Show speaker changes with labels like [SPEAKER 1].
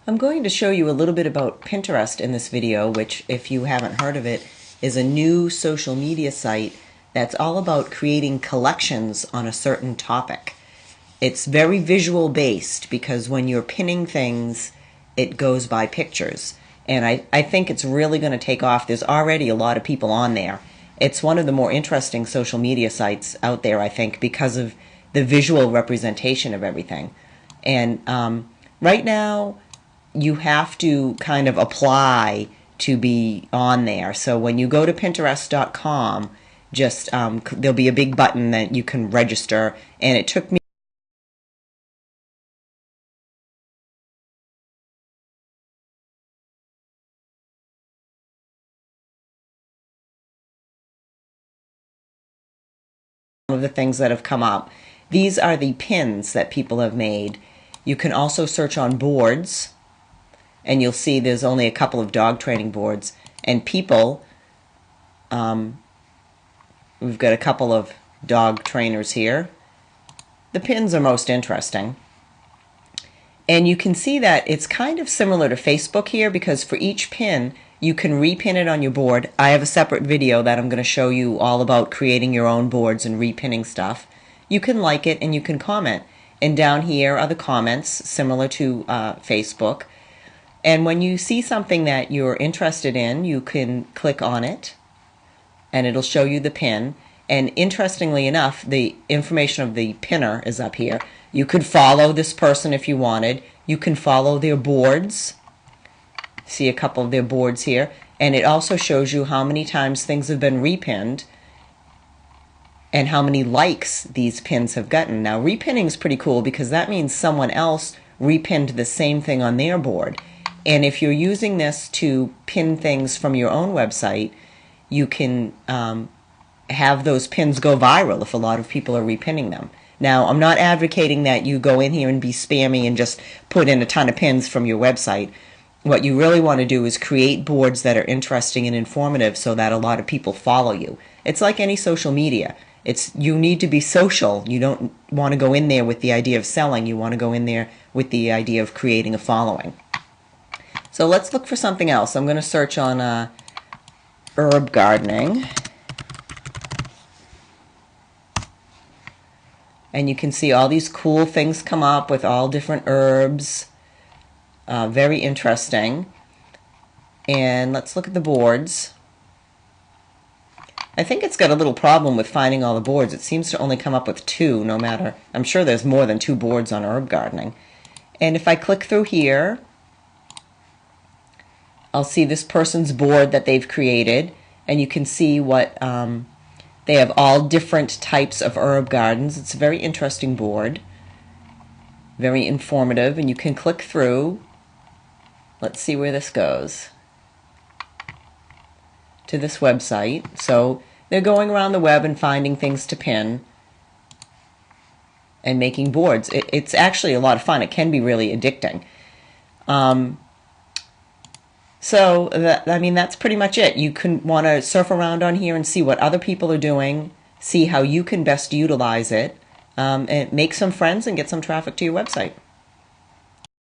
[SPEAKER 1] I'm going to show you a little bit about Pinterest in this video, which, if you haven't heard of it, is a new social media site that's all about creating collections on a certain topic. It's very visual based because when you're pinning things, it goes by pictures. And I think it's really going to take off. There's already a lot of people on there. It's one of the more interesting social media sites out there, I think, because of the visual representation of everything. And right now, you have to kind of apply to be on there. So when you go to Pinterest.com, just there'll be a big button that you can register. And it took me some of the things that have come up. These are the pins that people have made. You can also search on boards, and you'll see there's only a couple of dog training boards. And people, we've got a couple of dog trainers here. The pins are most interesting. And you can see that it's kind of similar to Facebook here, because for each pin, you can repin it on your board. I have a separate video that I'm going to show you all about creating your own boards and repinning stuff. You can like it and you can comment. And down here are the comments, similar to Facebook. And when you see something that you're interested in, you can click on it and it'll show you the pin. And interestingly enough, the information of the pinner is up here. You could follow this person if you wanted. You can follow their boards. See a couple of their boards here. And it also shows you how many times things have been repinned and how many likes these pins have gotten. Now, repinning is pretty cool because that means someone else repinned the same thing on their board. And if you're using this to pin things from your own website, you can have those pins go viral if a lot of people are repinning them. Now, I'm not advocating that you go in here and be spammy and just put in a ton of pins from your website. What you really want to do is create boards that are interesting and informative so that a lot of people follow you. It's like any social media. You need to be social. You don't want to go in there with the idea of selling. You want to go in there with the idea of creating a following. So let's look for something else. I'm going to search on herb gardening. And you can see all these cool things come up with all different herbs. Very interesting. And let's look at the boards. I think it's got a little problem with finding all the boards. It seems to only come up with two, no matter. I'm sure there's more than two boards on herb gardening. And if I click through here, I'll see this person's board that they've created, and you can see what they have all different types of herb gardens. It's a very interesting board, very informative, and you can click through. Let's see where this goes. To this website. So they're going around the web and finding things to pin and making boards. It's actually a lot of fun. It can be really addicting. So that's pretty much it. You can want to surf around on here and see what other people are doing, see how you can best utilize it, and make some friends and get some traffic to your website.